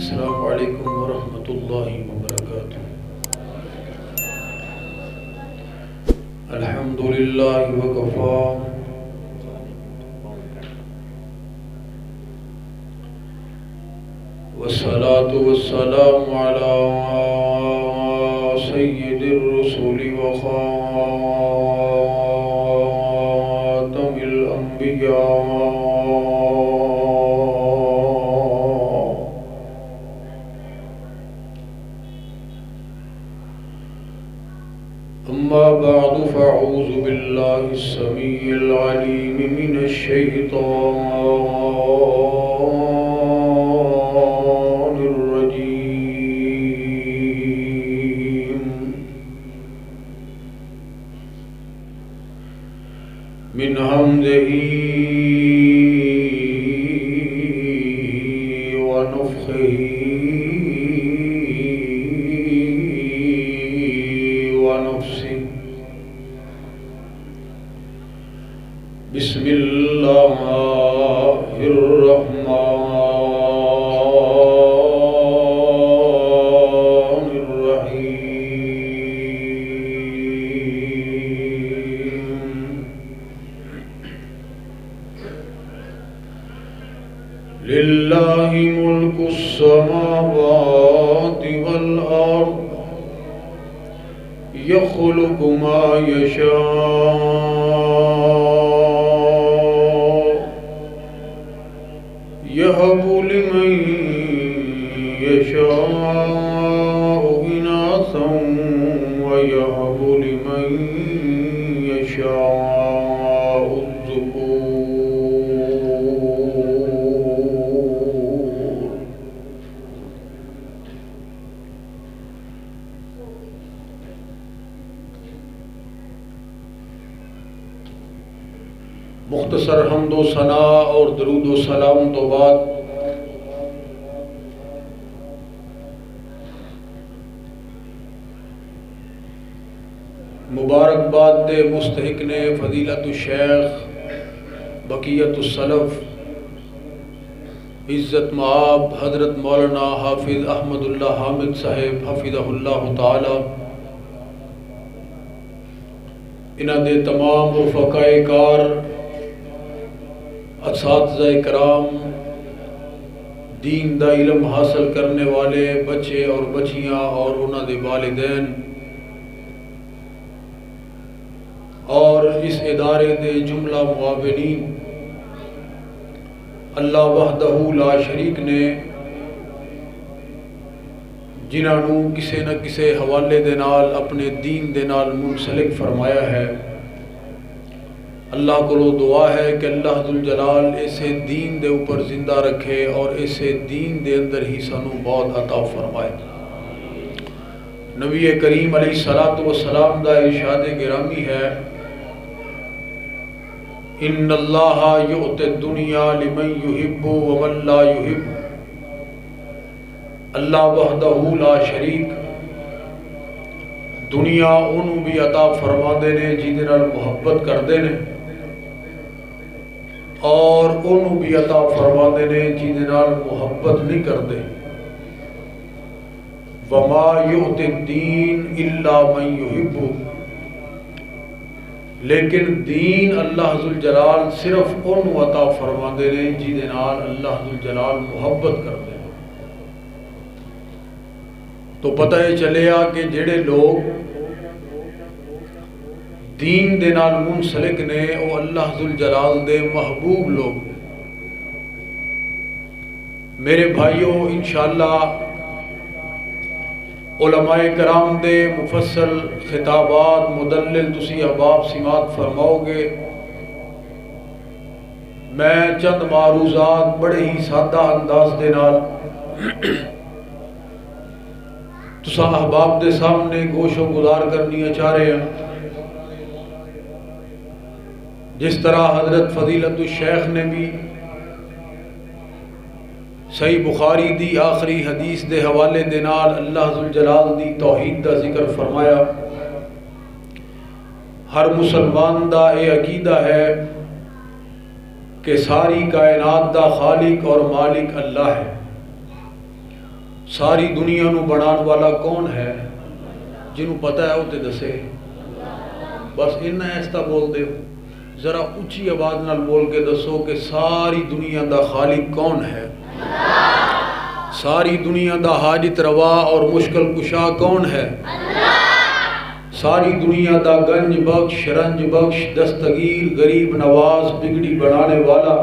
السلام علیکم ورحمۃ اللہ وبرکاتہ۔ الحمد للہ وکفا والصلاة والسلام علی سید الرسول وخاتم الانبیاء اما بعد فاعوذ باللہ السمیع العلیم من الشیطان الرجیم من حمزہ ونفخہ ونفسه بسم اللہ الرحمن الرحیم للہ ملک السماوات والارض يخلق ما يشاء يهب لمن يشاء إناثا ويهب لمن يشاء الذكور مختصر حمد و ثنا اور درود و سلام تو بعد مبارکباد دے مستحق نے فضیلت الشیخ بقیت السلف عزت مآب حضرت مولانا حافظ احمد اللہ حامد صاحب حفظہ اللہ تعالی انہاں دے تمام رفقائے کار اساتذہ کرام دین دا علم حاصل کرنے والے بچے اور بچیاں اور انہاں دے والدین اور اس ادارے دے جملہ معاونین اللہ وحدہ لا شریک نے جنہاں نو کسے نہ کسے حوالے دے نال اپنے دین دے نال منسلک فرمایا ہے، اللہ کو دعا ہے کہ اللہ ذوالجلال اسے دین دے اوپر زندہ رکھے اور اسے دین دے اندر ہی سانو موت عطا فرمائے۔ نبی کریم علیہ السلام دا ارشاد گرامی ہے، ان اللہ یؤتی الدنیا لمن یحب ومن لا یحب۔ اللہ وحدہ لا شریک دنیا انہوں بھی عطا فرما دے نے جیدے نال محبت کر دے نے، اور انہوں بھی عطا فرما دے نے جیدے نال محبت نہیں کر دے۔ وما یؤتی الدین الا من یحب، لیکن دین اللہ ذوالجلال صرف انہوں عطا فرما دے نے جیدے نال اللہ ذوالجلال محبت کر دے۔ تو پتہ ہی چلیا کہ جڑے لوگ دین دے نال منسلک نے وہ اللہ ذوالجلال دے محبوب لوگ۔ میرے بھائیوں انشاءاللہ علماء کرام دے مفصل خطابات مدلل تسی احباب سماعت فرماؤ گے، میں چند معروضات بڑے ہی سادہ انداز دے نال تسا احباب دے سامنے گوش و گزار کرنی چاہ رہے ہیں۔ جس طرح حضرت فضیلت الشیخ نے بھی صحیح بخاری دی آخری حدیث دے حوالے دے نال اللہ ذوالجلال دی توحید دا ذکر فرمایا، ہر مسلمان دا اے عقیدہ ہے کہ ساری کائنات دا خالق اور مالک اللہ ہے، ساری دنیا نو بنان والا کون ہے؟ جنہوں پتہ ہے وہ تے دسے. بس اتنا ایسا بول دے. ذرا اونچی آواز نال بول کے دسو کہ ساری دنیا دا خالق کون ہے؟ ساری دنیا دا حاجت روا اور مشکل کشا کون ہے؟ ساری دنیا دا گنج بخش، رنج بخش، دستگیر، غریب نواز، بگڑی بنانے والا،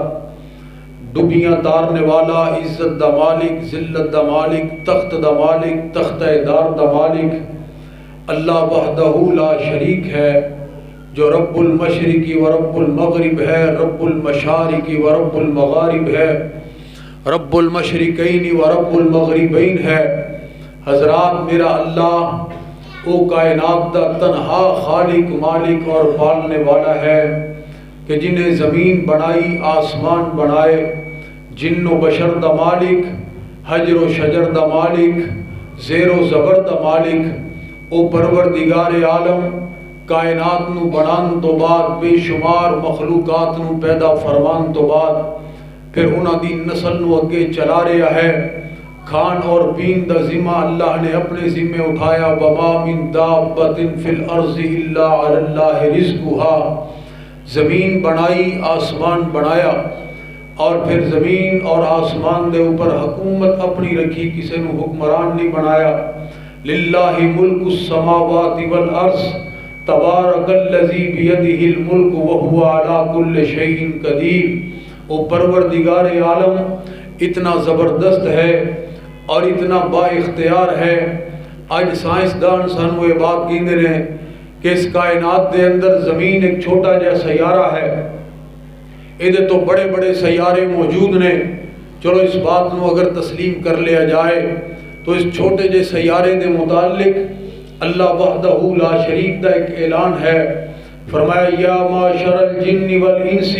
ڈبیاں تارنے والا، عزت دا مالک، ذلت دا مالک، تخت دا مالک، تختہ دار دا مالک اللہ وحدہ لا شریک ہے، جو رب المشرق و رب المغرب ہے، رب المشارق و رب المغارب ہے، رب المشرقین و رب المغربین ہے. حضرات میرا اللہ وہ کائنات دا تنہا خالق، مالک اور پالنے والا ہے کہ جنہیں زمین بنائی، آسمان بنائے، جن و بشر دا مالک، حجر و شجر دا مالک، زیر و زبر دا مالک، او پروردگار عالم کائنات نو بنان تو بعد بے شمار مخلوقات نو پیدا فرمان تو بعد پھر انہاں دی نسل نو اگے چلا رہا ہے. کھان اور پین دا ذمہ اللہ نے اپنے ذمہ اٹھایا. وما من دابۃ فی الارض الا علی اللہ رزقها. زمین بنائی، آسمان بنایا، اور پھر زمین اور آسمان دے اوپر حکومت اپنی رکھی، کسی نو حکمران نہیں بنایا. للہ ملک السماوات والارض تبارک الذی بیدہ الملک وہو علی کل شیء قدیر. وہ پروردگار عالم اتنا زبردست ہے اور اتنا با اختیار ہے. آج سائنسدان سانو یہ بات کہندے نے کہ اس کائنات دے اندر زمین ایک چھوٹا جا سیارہ ہے، ادھے تو بڑے بڑے سیارے موجود نے. چلو اس بات نو اگر تسلیم کر لیا جائے تو اس چھوٹے جے سیارے دے متعلق اللہ وحدہ لا شریک دا ایک اعلان ہے. فرمایا یا معاشر الجن والانس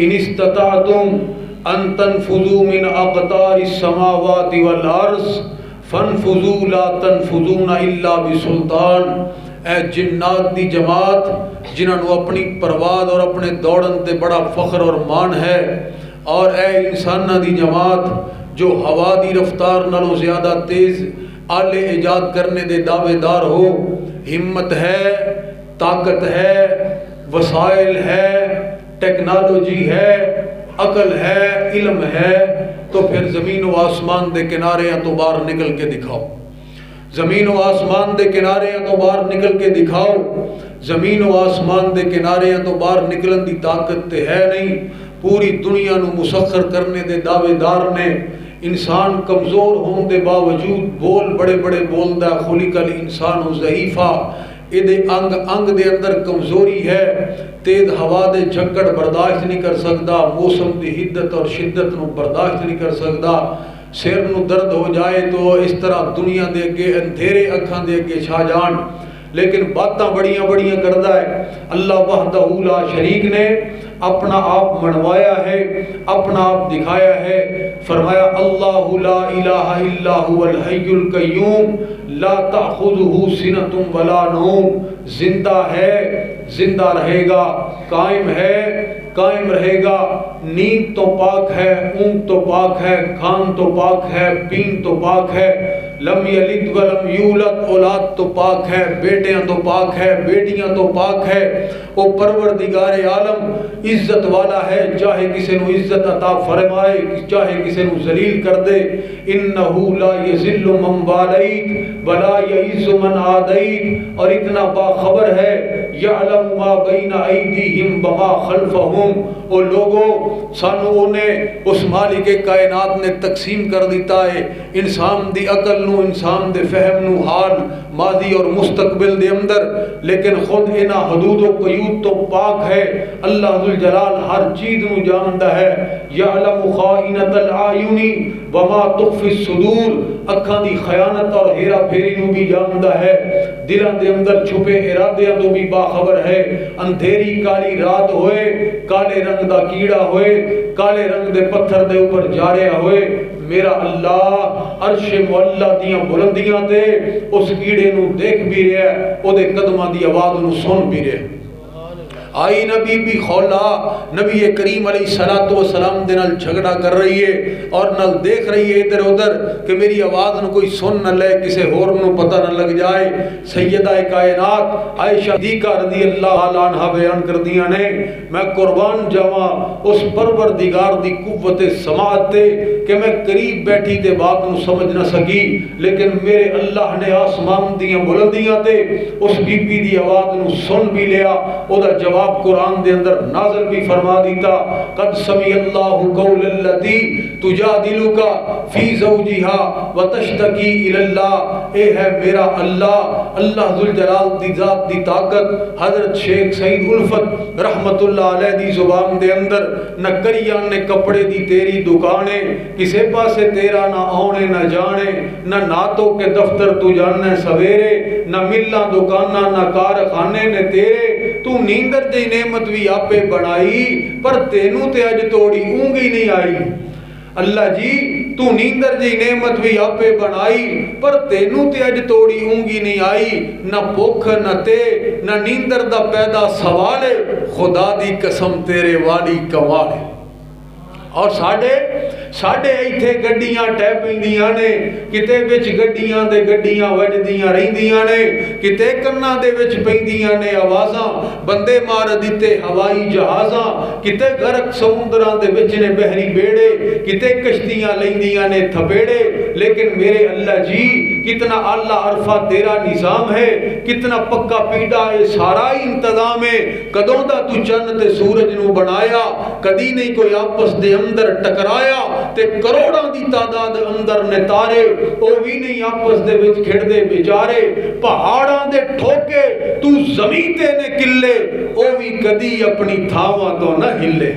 ان استطعتم ان تنفذوا من اقطار السماوات والارض فانفذوا لا تنفذون الا بسلطان. اے جنات دی جماعت جنہاں نو اپنی پرواز اور اپنے دوڑن تے بڑا فخر اور مان ہے، اور اے انساناں دی جماعت جو ہوا دی رفتار نالوں زیادہ تیز آلے ایجاد کرنے دے دعوے دار ہو، ہمت ہے، طاقت ہے، وسائل ہے، ٹیکنالوجی ہے، عقل ہے، علم ہے، تو پھر زمین و آسمان دے کنارے ہیں تو باہر نکل کے دکھاؤ. زمین و آسمان دے کنارے ہیں تو باہر نکل کے دکھاؤ. زمین و آسمان دے کنارے ہیں تو باہر نکلن دی طاقت تے ہے نہیں. پوری دنیا نو مسخر کرنے دے دعوے دار نے. انسان کمزور ہون دے باوجود بول بڑے بڑے بولدا. خلق الانسان ضعیفا. ادھے انگ انگ دے اندر کمزوری ہے. تیز ہوا دے جھکڑ برداشت نہیں کر سکتا، موسم دی حدت اور شدت نو برداشت نہیں کر سکتا. سر نو درد ہو جائے تو اس طرح دنیا دے اگے اندھیرے اکھاں دے اگے چھا جان. لیکن باتاں بڑیاں بڑیاں کردا ہے. اللہ وحدہ لا شریک نے اپنا آپ منوایا ہے، اپنا آپ دکھایا ہے. فرمایا اللہ لا الہ الا هو الحی القیوم لا تأخذہ سنۃ ولا نوم. زندہ ہے، زندہ رہے گا، قائم ہے، قائم رہے گا. نیند تو پاک ہے، اونگ تو پاک ہے، کھان تو پاک ہے، پین تو پاک ہے. لم یلد ولم یولد. اولاد تو پاک ہے، بیٹیاں تو پاک ہے، بیٹیاں تو پاک ہے. وہ پروردگار عالم عزت والا ہے، چاہے کسی نو عزت عطا فرمائے، چاہے کسی نو ذلیل کر دے. انہ لا یذل من والیت ولا یعز من عادیت. اور اتنا باخبر ہے، یعلم ما بین ایدیہم وما خلفہم. وہ لوگوں سانو نے اس مالک کائنات نے تقسیم کر دیتا ہے انسان دی عقل نو، انسان دے فہم نو، حال ماضی اور مستقبل دے اندر. لیکن خود انہاں حدود و قیود تو پاک ہے. اللہ ذوالجلال ہر چیز نو جانتا ہے. یعلم خائنۃ الاعین وما تخفی الصدور. اکھاں دی خیانت اور ہیرا پھیری نو بھی جانتا ہے. دلاں دے اندر چھپے ارادیاں تو بھی باخبر ہے. اندھیری کالی رات ہوئے، کالے رنگ دا کیڑا ہوئے، کالے رنگ دے پتھر دے اوپر جا رہا ہوئے، میرا اللہ عرش معلا دیاں بلندیاں تے اس کیڑے نو دیکھ بھی رہا ہے، او دے قدماں دی آواز نو سن بھی رہا ہے. آئی نا بی بی خولا نبی کریم علیہ الصلوۃ والسلام دے نال جھگڑا کر رہی ہے اور نال دیکھ رہی ہے ادھر ادھر کہ میری آواز نو کوئی سن نہ لے، کسے ہور نو پتہ نہ لگ جائے۔ سیدہ کائنات عائشہ صدیقہ رضی اللہ عنہا بیان کر دیا نے میں قربان جاواں اس پروردگار دی قوت سماعت تے کہ میں قریب بیٹھی تے بات نو سمجھ نہ سکی، لیکن میرے اللہ نے آسمان دیاں بلندیاں تے اس بی بی دی آواز نو سن بھی لیا۔ او دا جواب قرآن دے اندر نازل بھی فرما دیتا، قد سمع اللہ قول التی تجادلک فی زوجہا وتشتکی الی اللہ۔ اے ہے میرا اللہ، اللہ ذوالجلال دی ذات دی طاقت۔ حضرت شیخ سعید الفت رحمت اللہ علیہ دی زبان دے اندر نہ کریان نے کپڑے دی تیری دکانے، کسے پاسے تیرا نہ آنے نہ جانے، نہ ناتوں کے دفتر تو جانے سویرے، نہ ملہ دکانہ نہ کارخانے نے تیرے، تو نیندر دی نعمت بھی آپے بنائی پر تینوں تے اج توڑی اونگی نہیں آئی۔ اللہ جی تو نیندر دی نعمت بھی آپے بنائی پر تینوں تے اج توڑی اونگی نہیں آئی، نہ بھوک نہ تے نہ نیندر دا پیدا سوالے، خدا دی قسم تیرے والی کمال ہے۔ اور ساڑھے ایتھے گڈیاں ٹے پیندیاں نے، کتے وچ گڈیاں دے گڈیاں وجدیاں رہندیاں نے، کتے کناں دے وچ پیندیاں نے آوازاں، بندے مار دیتے ہوائی جہازاں، کتے غرق سمندراں دے وچ نے بحری بیڑے، کتے کشتیاں لیندیاں نے تھپیڑے، لیکن میرے اللہ جی کتنا اعلیٰ عرفہ تیرا نظام ہے، کتنا پکا پیڑا ہے سارا انتظام ہے۔ کدوں دا تو چند تے سورج نو بنایا، کدی نہیں کوئی آپس دے اندر ٹکرایا، تے کروڑاں دی تعداد اندر نے تارے، او بھی نہیں آپس دے وچ کھڑ دے بیچارے، پہاڑاں دے ٹھوکے تو زمین تے نے کلے، او بھی کدی اپنی تھاواں تو نہ ہلے۔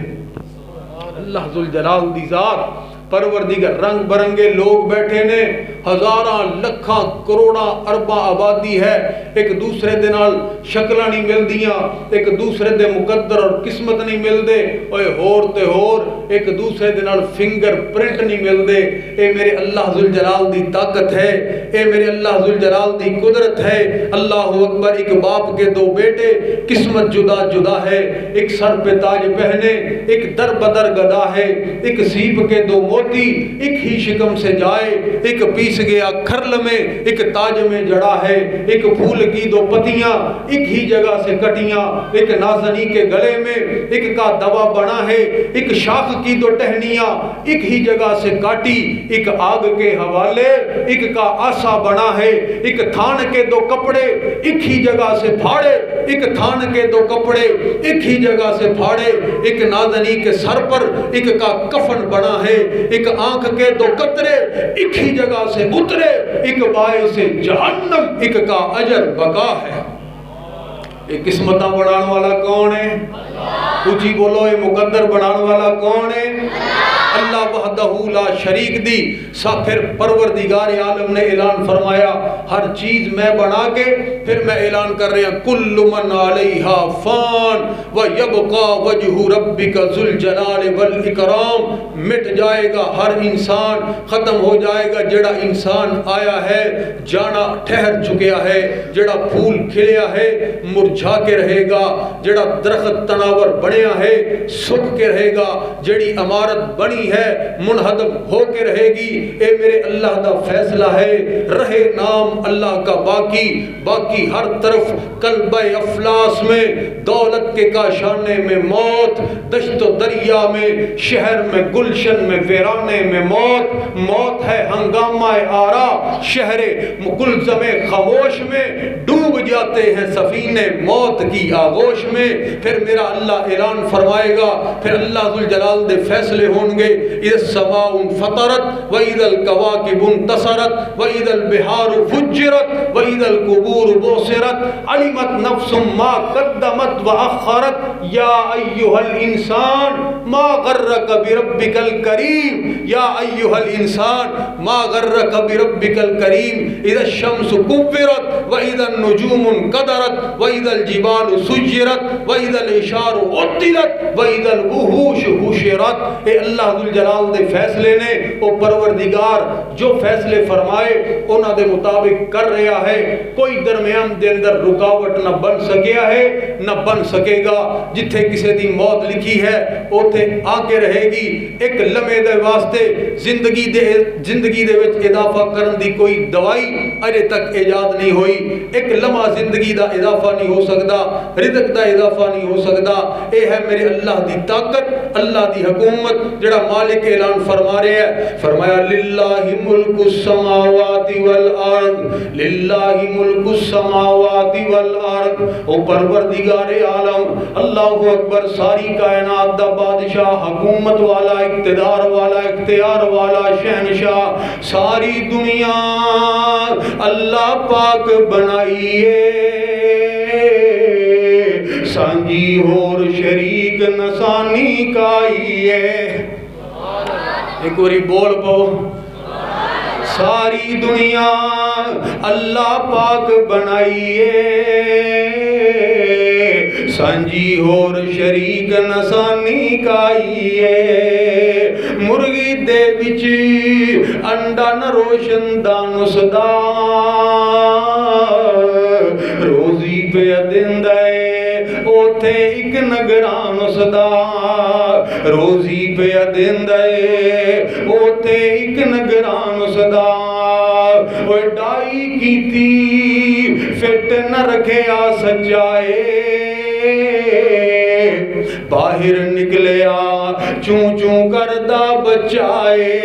اللہ ذوالجلال دی ذات پروردگار، رنگ برنگے لوگ بیٹھے نے، ہزاراں لکھاں کروڑاں ارباں آبادی ہے، ایک دوسرے دے نال شکلاں نہیں مل دیاں، ایک دوسرے دے مقدر اور قسمت نہیں مل دے، اوے ہور تے ہور ایک دوسرے دے نال فنگر پرنٹ نہیں مل دے۔ اے میرے اللہ ذوالجلال دی طاقت ہے، اے میرے اللہ ذوالجلال دی قدرت ہے۔ اللہ اکبر، ایک باپ کے دو بیٹے، قسمت جدا جدا ہے، ایک سر پہ تاج پہنے، ایک در بدر گدا ہے، ایک سیب کے دو موتی، ایک ہی شکم سے جائے، ایک پیس گیا کھرل میں، ایک تاج میں جڑا ہے، ایک پھول کی دو پتیاں ایک ہی جگہ سے کٹیاں، ایک نازنی کے گلے میں ایک کا دوا بنا ہے، ایک شاخ کی دو ٹہنیاں ایک ہی جگہ سے کاٹی، ایک آگ کے حوالے ایک کا آسا بنا ہے، ایک تھان کے دو کپڑے ایک ہی جگہ سے پھاڑے، ایک تھان کے دو کپڑے ایک ہی جگہ سے پھاڑے، ایک نازنی کے سر پر ایک کا کفن بنا ہے، ایک آنکھ کے دو قطرے ایک ہی جگہ سے اترے، ایک باعث جہنم ایک کا اجر بقا ہے۔ ایک قسمتاں بڑھان والا کون ہے؟ اونچی بولو، یہ مقدر بڑھان والا کون ہے؟ اللہ وحدہ لا شریک دی۔ پھر پروردگار عالم نے اعلان فرمایا ہر چیز میں بنا کے پھر میں اعلان کر رہا ہوں کل من علیہا فان ویبقا وجہ ربک ذو الجلال والاکرام۔ مٹ جائے گا ہر انسان، ختم ہو جائے گا جڑا انسان آیا ہے، جانا ٹھہر چکیا ہے، جڑا پھول کھلیا ہے مرجھا کے رہے گا، جڑا درخت تناور بنیا ہے سکھ کے رہے گا، جڑی عمارت بنی ہے منہدم ہو کے رہے گی۔ اے میرے اللہ دا فیصلہ ہے، رہے نام اللہ کا باقی، باقی ہر طرف قلبہ افلاس میں، دولت کے کاشانے میں موت، دشت و دریا میں، شہر میں گلشن میں ویرانے میں موت، موت ہے ہنگامہ آرا، شہر ملزم خاموش میں ڈوب جاتے ہیں سفینے موت کی آغوش میں۔ پھر میرا اللہ اعلان فرمائے گا، پھر اللہ ذوالجلال دے فیصلے ہوں گے، اذا السماء انفطرت واذا الكواكب انتصرت واذا البحار فجرت واذا القبور بعثرت علمت نفس ما قدمت واخرت یا ایھا الانسان ما غرک بربک الکریم، یا ایھا الانسان ما غرک بربک الکریم، اذا الشمس كورت واذا النجوم انقدرت واذا الجبال سجرت واذا العشار عطلت واذا الوحوش حشرت۔ اے اللہ ذل جلال دے فیصلے نے، وہ پروردگار جو فیصلے فرمائے انہاں دے مطابق کر رہا ہے، کوئی درمیان دے اندر رکاوٹ نہ بن سکیا ہے نہ بن سکے گا۔ جتھے کسے دی موت لکھی ہے اوتھے آگے رہے گی۔ ایک لمحے دے واسطے زندگی دے وچ اضافہ کرن دی کوئی دوائی اجے تک ایجاد نہیں ہوئی۔ ایک لمحہ زندگی دا اضافہ نہیں ہو سکتا، رزق دا اضافہ نہیں ہو سکتا۔ اے ہے میرے اللہ دی طاقت، اللہ دی حکومت، جڑا مالک اعلان فرما رہے ہیں۔ فرمایا للہ ملک السماوات والارض، للہ ملک السماوات والارض، او پروردگار عالم اللہ اکبر، ساری کائنات دا بادشاہ، حکومت والا، اقتدار والا، اختیار والا، شہنشاہ، ساری دنیا اللہ پاک بنائیے، سانجی اور شریک نسانی کائیے۔ ایک وری بول پو، ساری دنیا اللہ پاک بنائیے، سانجی اور شریک نسانی کائیے، مرغی دے وچ انڈا نہ روشن دانس دا، روزی پہ دندے اوتھے ایک نگران سدا، روزی پہ دندے اوتھے ایک نگران سدا، وہ ڈائی کیتی فٹ نہ رکھیا سجائے، باہر نکلیا چوں چوں کردہ بچائے۔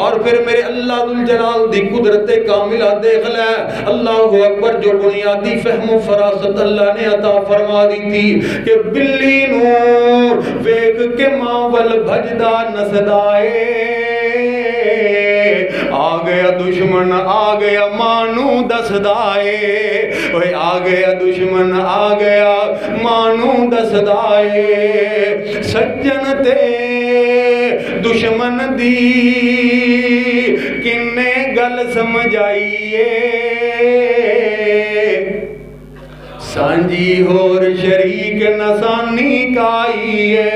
اور پھر میرے اللہ ذوالجلال دی قدرت کاملہ دیکھ لے، اللہ اکبر، جو بنیادی فہم و فراست اللہ نے عطا فرما دی تھی کہ بلی نو ویکھ کے ماول بھجدا نسدائے، آ گیا دشمن آ گیا مانو دسدائے، اوے آ گیا دشمن آ گیا مانو دسدائے، سجن تے دشمن دی کنے گل سمجھائیے، سانجی اور شریک نسانی کائیے۔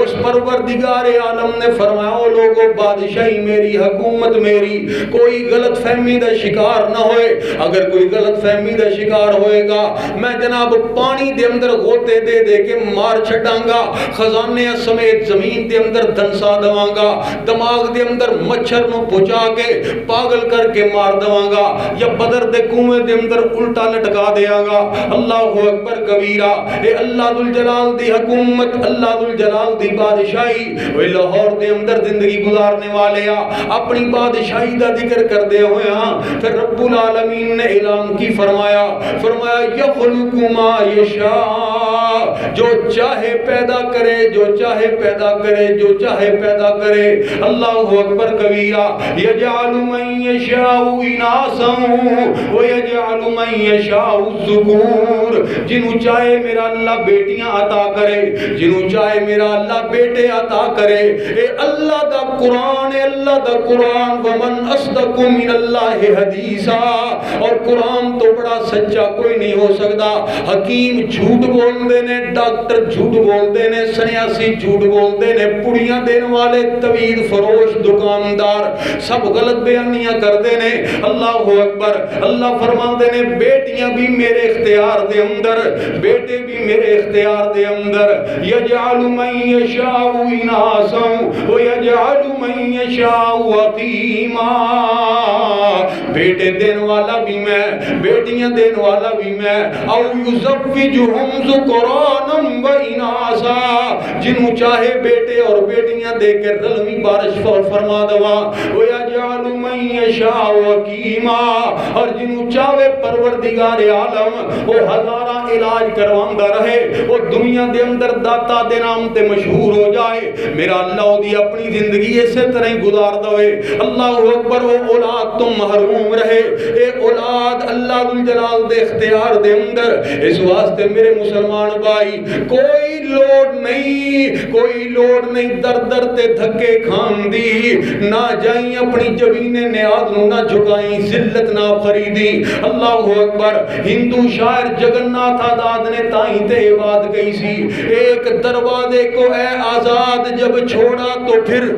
اس پروردگار عالم نے فرمایا او لوگوں بادشاہی میری، حکومت میری، کوئی غلط فہمی دا شکار نہ ہوئے۔ اگر کوئی غلط فہمی دا شکار ہوئے گا میں جناب پانی دے اندر غوطے دے دے کے مار چھڑاں گا، خزانے سمیت زمین دے اندر دھنسا دواں گا، دماغ دے اندر مچھر نو پہنچا کے پاگل کر کے مار دواں گا، یا بدر دے کنویں دے اندر الٹا لٹکا دیاں گا۔ اللہ اکبر کبیرہ، اے اللہ ذوالجلال دی حکومت، اللہ ذوالجلال دی بادشاہی، وہ لاہور دے اندر زندگی گزارنے والے اپنی بادشاہی دا ذکر کر دے ہوئے ہاں۔ پھر رب العالمین نے اعلان کی فرمایا یخلق ما یشاء، جو چاہے پیدا کرے، جو چاہے پیدا کرے، جو چاہے پیدا کرے۔ اللہ اکبر کبیرہ، یجعل من یشاء اناسا ویجعل من یشاء الذکور، جنہوں چاہے میرا اللہ بیٹیاں عطا کرے، جنہوں چاہے میرا اللہ بیٹے عطا کرے۔ اے اللہ دا قرآن، اے اللہ دا قرآن، ومن اصدق من اللہ حدیثا، اور قرآن تو بڑا سچا کوئی نہیں ہو سکتا۔ حکیم جھوٹ بول دینے، ڈاکٹر جھوٹ بول دینے، سنیاسی جھوٹ بول دینے، پڑیاں دین والے، طویل فروش، دکاندار، سب غلط بیانیاں کر دینے۔ اللہ اکبر، اللہ فرما دینے بیٹیاں بھی میرے اختیار دے اندر، بیٹے بھی میرے اختیار دے اندر۔ یجعل من یشاء اناسا ویجعل من یشاء عقیما، بیٹے دین والا بھی میں، بیٹیاں دین والا بھی میں۔ او یزوجہم ذکرانا و اناسا، جنہوں چاہے بیٹے اور بیٹیاں دے کے رلوی بارش فرما دوا۔ ویجعل من یشاء عقیما، اور جنہوں چاہے پروردگار عالم وہ ہزارہ علاج کرواندہ رہے، وہ دنیا دے اندر داتا دے نام تے مشہور ہو جائے، میرا اللہ دی اپنی زندگی اسے طرح گزار دوئے۔ اللہ اکبر، وہ اولاد تم محروم رہے، اے اولاد اللہ ذوالجلال دے اختیار دے اندر۔ اس واسطے میرے مسلمان بھائی، کوئی لوڑ نہیں، کوئی لوڑ نہیں در در تے دھکے کھان دی، نہ جائیں اپنی جبینے نیاز نو نہ جھکائیں، ذلت نہ خریدی۔ اللہ اکبر۔ ہندو شاعر جگناتھ آزاد نے تائیں تے بات کہی سی، ایک دروازے کو اے آزاد جب چھوڑا تو پھر،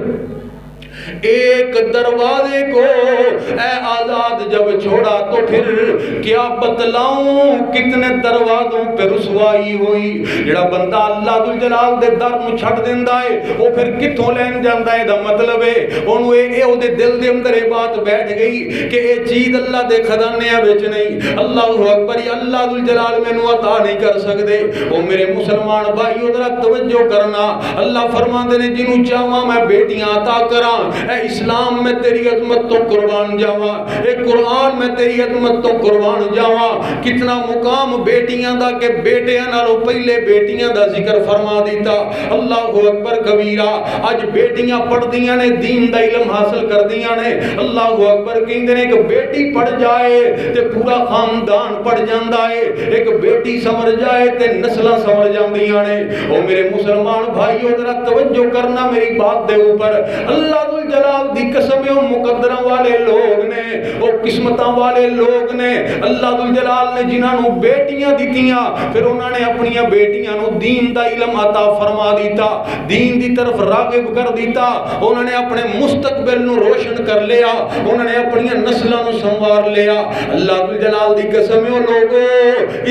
ایک دروازے کو اے آزاد جب چھوڑا تو پھر، کیا بتلاؤں کتنے دروازوں پہ رسوائی ہوئی۔ جڑا بندہ اللہ ذوالجلال دے در نو چھڈ دیندا ہے او پھر کتھوں لین جاندا ہے؟ دا مطلب ہے اونوں اے او دے دل دے اندر یہ بات بیٹھ گئی کہ اے چیز اللہ دے خزانے وچ نہیں۔ اللہ اکبر، اللہ ذوالجلال مینوں عطا نہیں کر سکدے۔ او میرے مسلمان بھائیو ذرا توجہ کرنا، اللہ فرماندے نے جنوں چاہواں میں بیٹیاں عطا کراں، اے اسلام میں تیری عظمت تو قربان جاواں، اے قرآن میں تیری عظمت تو قربان جاواں۔ کتنا مقام بیٹیاں دا کہ بیٹیاں نالوں پہلے بیٹیاں دا ذکر فرما دیتا۔ اللہ اکبر کبیرہ۔ اج بیٹیاں پڑھدیاں نے، دین دا علم حاصل کردیاں نے۔ اللہ اکبر کہندے نے کہ بیٹی پڑھ جائے تے پورا خاندان پڑھ جاندا ہے، ایک بیٹی سمر جائے تے نسلاں سمر جاندیاں نے۔ او میرے مسلمان بھائیو ذرا توجہ کرنا میری بات دے اوپر۔ اللہ جلال دی قسم او مقدراں والے لوگ نے، او قسمتاں والے لوگ نے۔ اللہ ذوالجلال نے جنہاں نو بیٹیاں دتیاں، پھر انہاں نے اپنی بیٹیاں نو دین دا علم عطا فرما دیتا، دین دی طرف راغب کر دیتا۔ انہاں نے اپنے مستقبل نو روشن کر لیا، انہاں نے اپنی نسلاں نو سنوار لیا۔ اللہ ذوالجلال دی قسم او لوگو،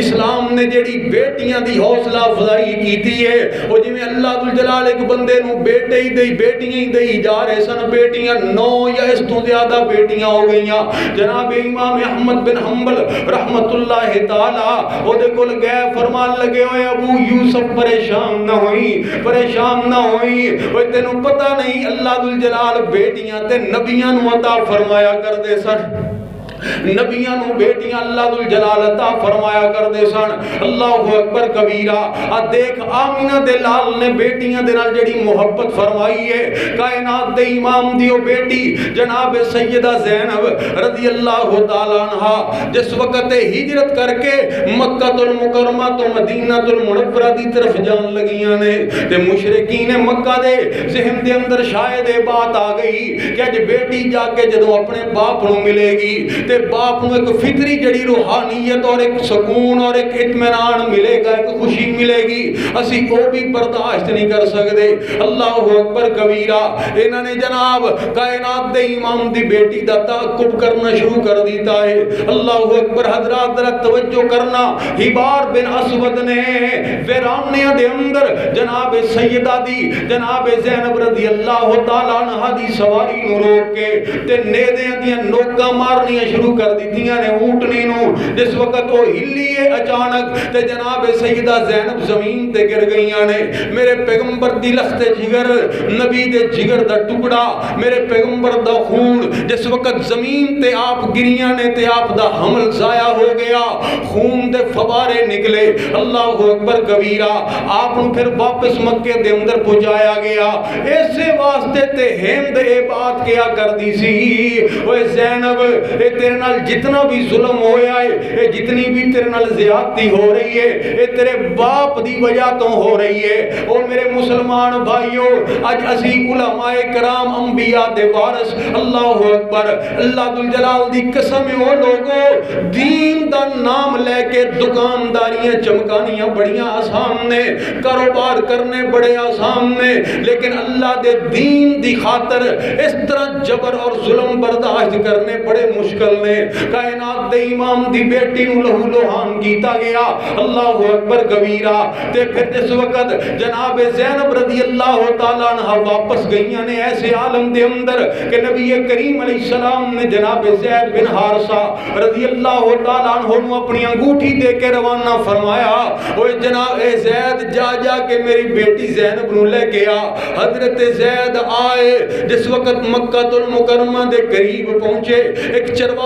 اسلام نے جڑی بیٹیاں دی حوصلہ افزائی کیتی ہے، او جویں اللہ ذوالجلال ایک بندے نو بیٹے ہی دئی بیٹیاں ہی دئی جا رہے سن، بیٹیاں 9 یا اس تو زیادہ بیٹیاں ہو گئیاں۔ جناب امام احمد بن حنبل رحمت اللہ تعالی او دے کول گئے، فرمان لگے ہوئے ابو یوسف پریشان نہ ہوئی، پریشان نہ ہوئی، اوے تینوں پتہ نہیں اللہ ذوالجلال بیٹیاں تے نبیاں نو عطا فرمایا کردے سن، نبیاں نو بیٹیاں اللہ ذوالجلال عطا فرمایا کردے سن۔ اللہ اکبر کبیرہ۔ دیکھ آمینہ دے لال نے بیٹیاں دے نال جڑی محبت فرمائی ہے، کائنات دے امام دیو بیٹی جناب سیدہ زینب رضی اللہ تعالی عنہا جس وقت ہجرت کر کے مکہ المکرمہ تو مدینہ المنورہ دی طرف جان لگیاں نے، تے مشرکین مکہ دے ذہن دے اندر شاید یہ بات آ گئی کہ اج بیٹی جا کے جدوں اپنے باپ نو ملے گی تے باپ نو ایک فطری جڑی روحانیت اور ایک سکون اور ایک اطمینان ملے گا، ایک خوشی ملے گی، اسی او بھی برداشت نہیں کر سکتے۔ اللہ اکبر کبیرہ۔ انہوں نے جناب کائنات دے امام دی بیٹی دا تعقب کرنا شروع کر دیتا ہے۔ اللہ اکبر۔ حضرات ذرا توجہ کرنا، ہبار بن اسود نے ویرانیاں دے اندر جناب سیدہ دی جناب زینب رضی اللہ تعالی عنہا دی سواری نو روک کے تے نیزیاں دیاں نوکاں مارنیاں شروع کر دیتیاں نے اونٹنی نو۔ جس وقت وہ ہلی ہے اچانک تے جناب سیدہ زینب زمین تے گر گئیاں نے۔ میرے پیغمبر دی لخت جگر، نبی دے جگر دا ٹکڑا، میرے پیغمبر دا خون جس وقت زمین تے آپ گریاں نے تے آپ دا حمل ضائع ہو گیا، خون دے فوارے نکلے۔ اللہ اکبر کبیرہ۔ آپ نے پھر واپس مکے دے اندر پہنچایا گیا۔ ایسے واسطے تے ہند اے بات کیا کر دی سی، اوے زینب اے تیرے نال جتنا بھی ظلم ہویا ہے، اے جتنی بھی تیرے نال زیادتی ہو رہی ہے، اے تیرے باپ دی وجہ تو ہو رہی ہے۔ اور میرے مسلمان بھائیو، اج اسی علماء کرام انبیاء دے وارث، اللہ اکبر، اللہ ذوالجلال دی قسم او لوگو دین دا نام لے کے دکانداریاں چمکانیاں بڑیاں آسان نے، کاروبار کرنے بڑے آسان نے، لیکن اللہ دے دین دی خاطر اس طرح جبر اور ظلم برداشت کرنے بڑے مشکل نے۔ کائنات دے امام دی بیٹی نو لہو لوہان کیتا گیا۔ اللہ اکبر کبیرہ۔ تے پھر جس وقت جناب زینب رضی اللہ تعالیٰ عنہ واپس گئیاں نے ایسے عالم دے اندر کہ نبی کریم علیہ السلام نے جناب زید بن حارثہ رضی اللہ تعالیٰ عنہ نو اپنی انگوٹھی دے کے روانہ فرمایا، اوے جناب زید جا جا کے میری بیٹی زینب نو لے کے آ۔ حضرت زید آئے، جس وقت مکہ المکرمہ دے قریب پہنچے، ایک چرواہا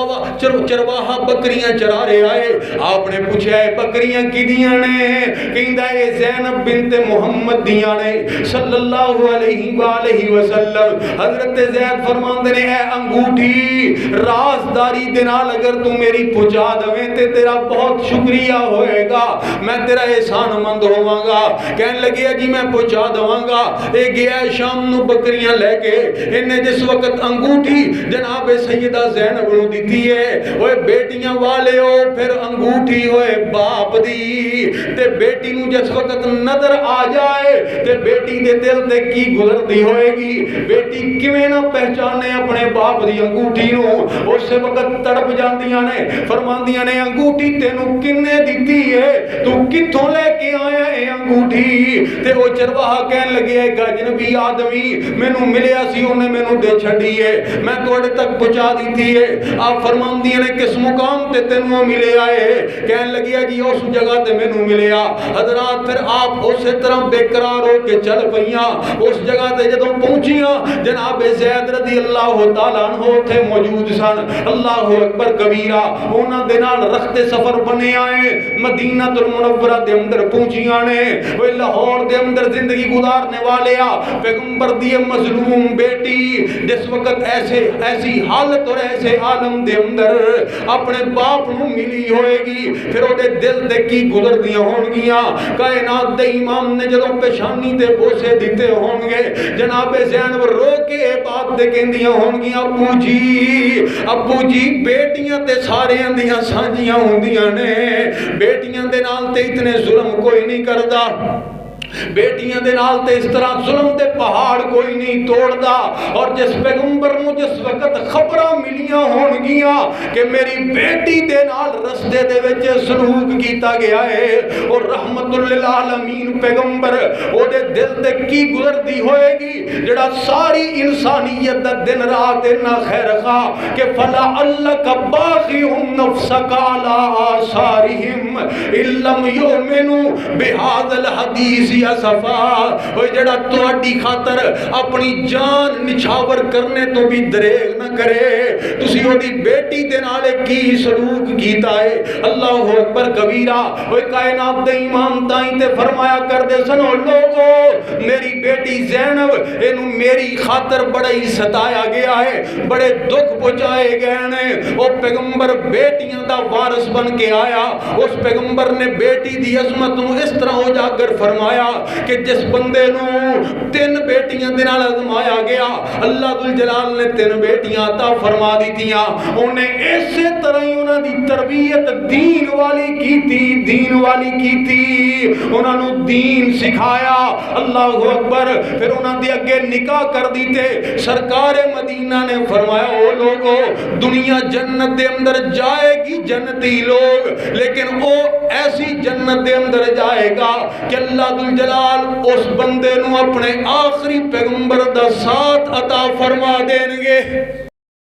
چرواہا بکریاں چرا رہے آئے. آپ نے پوچھا ہے بکریاں کدیاں نے؟ کہندا ہے زینب بنت محمد دیاں نے صلی اللہ علیہ وآلہ وسلم. حضرت زید فرماندے نے اے انگوٹھی رازداری دے نال اگر تو میری پہنچا دویں تے تیرا بہت شکریہ ہوئے گا, میں تیرا احسان مند ہوواں گا. کہنے لگے جی میں پہنچا دواں گا. اے گیا شام نو بکریاں لے کے, انہیں جس وقت انگوٹھی جناب سیدہ زینب نو دیتی ہے, اوے بیٹیاں والے ہو پھر انگوٹھی ہوئے باپ دی, تے بیٹی نو جس وقت نظر آ جائے تے بیٹی دے دل تے کی گزرتی ہوئے گی, بیٹی کیویں نہ پہچانے اپنے باپ دی انگوٹھی نو. اس وقت تڑپ جاندیاں نے, فرماندیاں نے انگوٹھی تینوں کنے دیتی ہے, تو کتھوں لے کے آیا ہے انگوٹھی؟ تے وہ چرواہا کہن لگے ایک اجنبی آدمی مینوں ملیا سی, انہیں مینوں دے چھڈی ہے, میں تواڈے تک پہنچا دیتی ہے. آپ فرماندیاں نے کس مقام تے تینوں ملے آئے؟ کہن لگیا جی اس جگہ تے مینوں ملیا. حضرات پھر آپ اسی طرح بے قرار ہو کے چل پئیاں. اس جگہ تے جدوں پہنچیاں جناب زید رضی اللہ تعالیٰ عنہ تھے موجود سن. اللہ اکبر کبیرہ. انہاں دے نال رخت سفر بنے آئے, مدینہ المنورہ دے اندر پہنچیاں نے. وہ لاہور دے اندر زندگی گزارنے والے پیغمبر دی مظلوم بیٹی جس وقت ایسی حالت اور ایسے عالم دے اندر اپنے باپ نو ملی ہوئے گی, پھر وہ دل تے کی گزر دیاں ہون گیاں. کائنات دے امام نے جدوں پیشانی تے بوسے دیتے ہون گے, جناب زینب رو کے بات دے کہندیاں ہون گیاں ابو جی بیٹیاں تے سارے اندیاں سانجیاں ہوندیاں نے, بیٹیاں دے نال تے اتنے ظلم کوئی نہیں کردا, بیٹیاں دے نال تے اس طرح ظلم دے پہاڑ کوئی نہیں توڑدا. اور جس پیغمبر نو جس وقت خبراں ملیاں ہون گیاں کہ میری بیٹی دے نال رستے دے وچ سلوک کیتا گیا ہے, اور رحمت للعالمین پیغمبر او دے دل تے کی گزرتی ہوئے گی جڑا ساری انسانیت دا دن رات انہاں خیر خواہ کہ فلعلک باخع نفسک علی آثارہم ان لم یؤمنوا بہذا الحدیث صفا. جڑا تہاڈی خاطر اپنی جان نچھاور کرنے تو بھی دریغ نہ کرے, تسی اودی بیٹی دے نال کی سلوک کیتا ہے. اللہ اکبر کبیرہ. اوے کائنات دے امام تائیں تے فرمایا کردے سن لوگو میری بیٹی زینب اینو میری خاطر بڑا ہی ستایا گیا ہے, بڑے دکھ پہنچائے گئے نے. او پیغمبر بیٹیاں دا وارث بن کے آیا. اس پیغمبر نے بیٹی دی عظمت نو اس طرح اجاگر فرمایا کہ جس بندے نو 3 بیٹیاں دے نال آزمایا گیا, اللہ ذوالجلال نے 3 بیٹیاں عطا فرما دیتیاں. انہیں اسی طرح ہی انہاں دی تربیت دین والی کیتی, انہاں نو دین سکھایا. اللہ اکبر. پھر انہاں دے اگے نکاح کر دیتے. سرکار مدینہ نے فرمایا او لوگو دنیا جنت دے اندر جائے گی جنتی لوگ, لیکن او ایسی جنت دے اندر جائے گا کہ اللہ ذوالجلال اس بندے نو اپنے آخری پیغمبر دا ساتھ عطا فرما دیں گے.